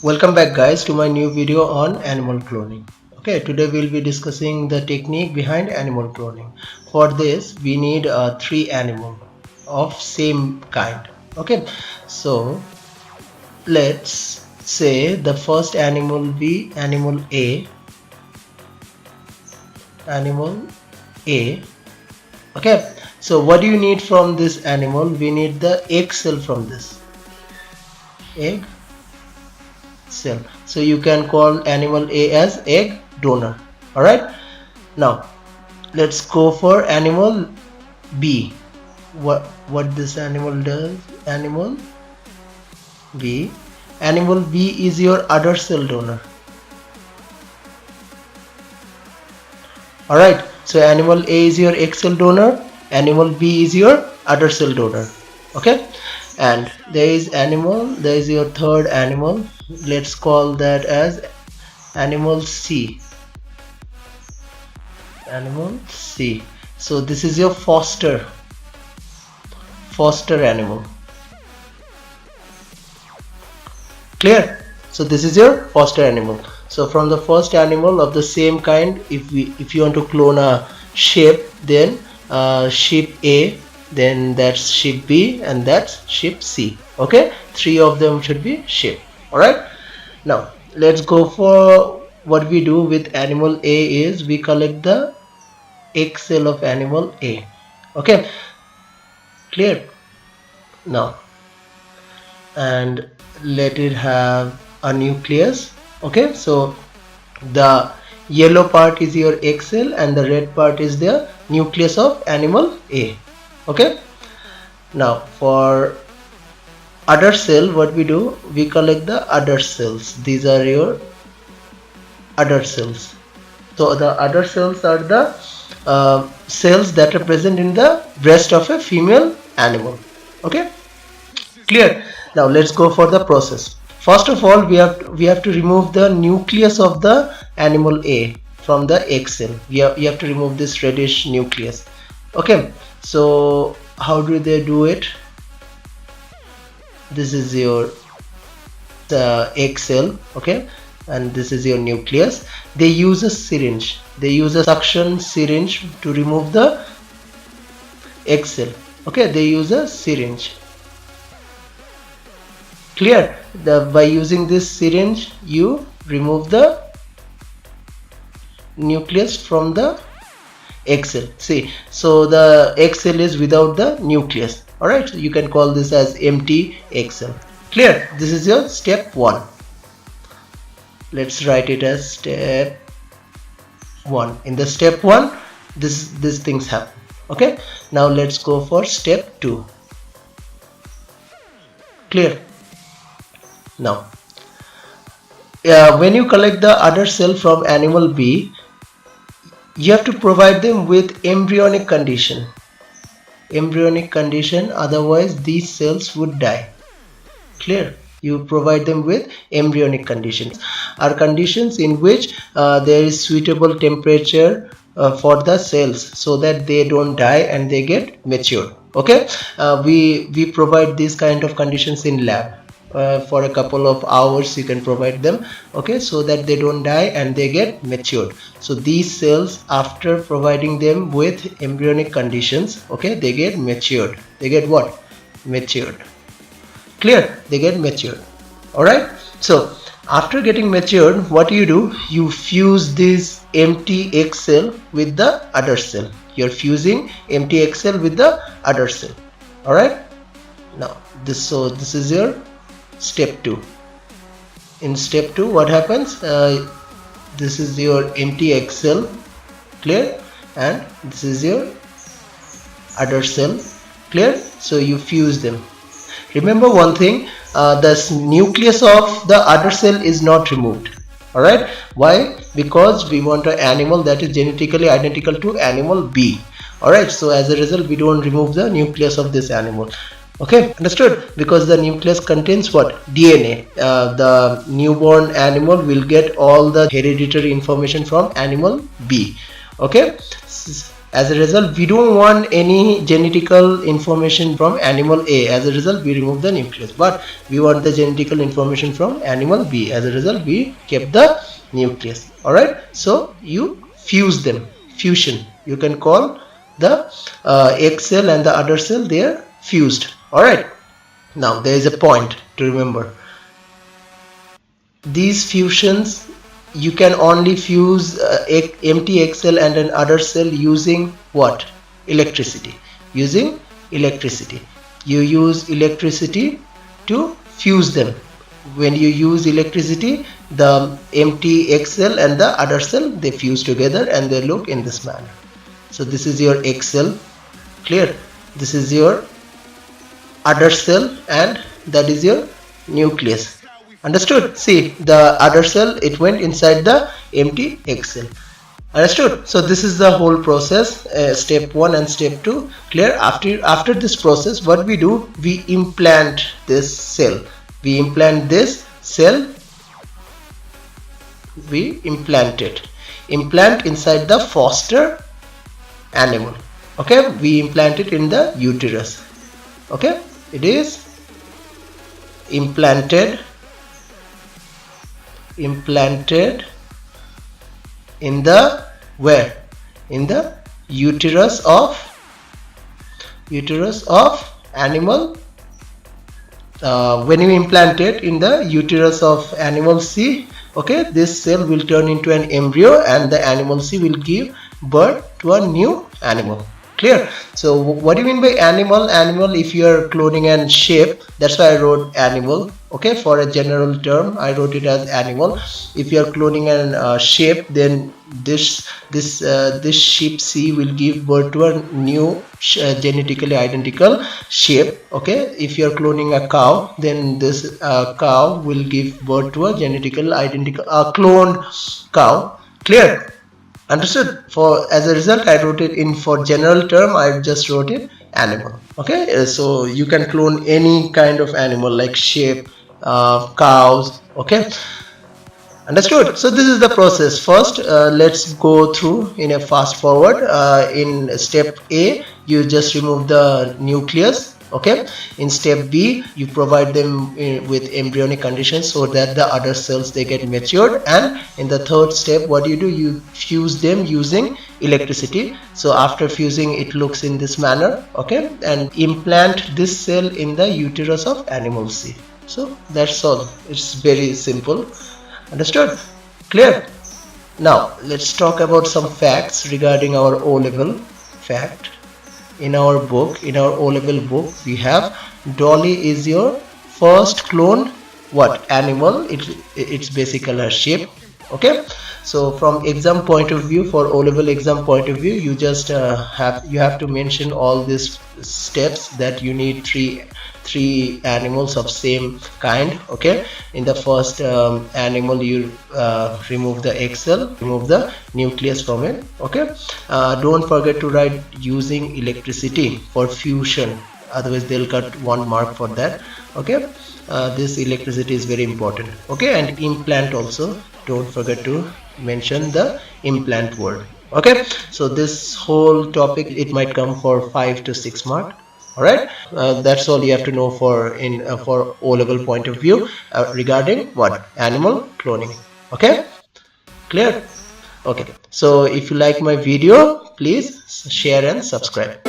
Welcome back guys to my new video on animal cloning. Okay, today we'll be discussing the technique behind animal cloning. For this we need three animals of same kind. Okay, so let's say the first animal will be animal A. Okay, so what do you need from this animal? We need the egg cell from this egg cell, so you can call animal A as egg donor. All right, now let's go for animal B. What this animal does? Animal B is your udder cell donor. All right, so animal A is your egg cell donor, animal B is your udder cell donor. Okay, and there is your third animal. Let's call that as animal C. So this is your foster animal. Clear? So this is your foster animal. So from the first animal of the same kind, if you want to clone a sheep, then sheep A, then that's sheep B, and that's sheep C. Okay, three of them should be sheep. All right, now let's go for what we do with animal A is we collect the egg cell of animal A. Okay, clear? Now, and let it have a nucleus. Okay, so the yellow part is your egg cell and the red part is the nucleus of animal A. Okay, now for udder cell, what we do, we collect the udder cells. These are your udder cells. So the udder cells are the cells that are present in the breast of a female animal. Okay, clear? Now let's go for the process. First of all, we have to remove the nucleus of the animal A from the egg cell. You have to remove this reddish nucleus. Okay, so how do they do it? This is your egg cell, okay, and this is your nucleus. They use a syringe. They use a suction syringe to remove the egg cell. Okay, they use a syringe. Clear? By using this syringe, you remove the nucleus from the egg cell. See, so the egg cell is without the nucleus. All right, so you can call this as empty egg cell. Clear? This is your step 1. Let's write it as step 1. In the step 1, these things happen. Okay, now let's go for step 2. Clear? Now, when you collect the udder cell from animal B, you have to provide them with embryonic condition. Otherwise these cells would die. Clear? You provide them with embryonic conditions, are conditions in which there is suitable temperature for the cells so that they don't die and they get mature. Okay, we provide these kind of conditions in lab. For a couple of hours you can provide them, okay, so that they don't die and they get matured. So these cells, after providing them with embryonic conditions, okay, they get matured. They get what? Matured. Clear? They get matured. All right, so after getting matured, what do? You fuse this empty egg cell with the udder cell. You're fusing empty egg cell with the udder cell. All right, now this is your step 2. In step 2, what happens? This is your empty egg cell. Clear? And this is your udder cell. Clear? So you fuse them. Remember one thing, the nucleus of the udder cell is not removed. All right, why? Because we want an animal that is genetically identical to animal B. All right, so as a result we don't remove the nucleus of this animal. Okay, understood? Because the nucleus contains what? DNA. The newborn animal will get all the hereditary information from animal B. Okay, As a result, we don't want any genetical information from animal A. As a result, we remove the nucleus, but we want the genetical information from animal B. As a result, we kept the nucleus. Alright, so you fuse them. Fusion, you can call the egg cell and the udder cell, they are fused. Alright, now there is a point to remember. These fusions, you can only fuse empty egg cell and an udder cell using what? Electricity. Using electricity. You use electricity to fuse them. When you use electricity, the empty egg cell and the udder cell, they fuse together and they look in this manner. So this is your egg cell. Clear? This is your udder cell and that is your nucleus. Understood? See, the udder cell, it went inside the empty egg cell. Understood? So this is the whole process, step 1 and step 2. Clear? After this process, what we do, we implant this cell. We implant this cell. We implant it. Implant inside the foster animal. Okay? We implant it in the uterus. Okay? It is implanted in the where? In the uterus of animal. When you implant it in the uterus of animal C, okay, this cell will turn into an embryo and the animal C will give birth to a new animal. Clear? So what do you mean by animal? Animal, if you are cloning an shape, that's why I wrote animal. Okay, for a general term, I wrote it as animal. If you are cloning an shape, then this sheep C will give birth to a new genetically identical shape. Okay, if you are cloning a cow, then this cow will give birth to a genetically identical cloned cow. Clear? Understood? For as a result, I wrote it in for general term. I just wrote it animal. Okay, so you can clone any kind of animal like sheep, cows. Okay, understood? So this is the process. First, let's go through in a fast forward. In step A, you just remove the nucleus. Okay, in step B, you provide them with embryonic conditions so that the other cells, they get matured, and in the third step, what you do, you fuse them using electricity. So after fusing, it looks in this manner. Okay, and implant this cell in the uterus of animal C. So that's all. It's very simple. Understood? Clear? Now let's talk about some facts regarding our O-level fact. In our book, in our O-level book, we have Dolly is your first clone what? Animal. It's basically a sheep. Okay, so from exam point of view, for O-level exam point of view, you just have to mention all these steps that you need three animals of same kind. Okay, in the first animal, you remove the egg cell, remove the nucleus from it. Okay, don't forget to write using electricity for fusion, otherwise they'll cut 1 mark for that. Okay, this electricity is very important. Okay, and implant also, don't forget to mention the implant word. Okay, so this whole topic, it might come for 5 to 6 mark. All right, that's all you have to know for for O-level point of view regarding what? Animal cloning. Okay, clear? Okay, so if you like my video, please share and subscribe.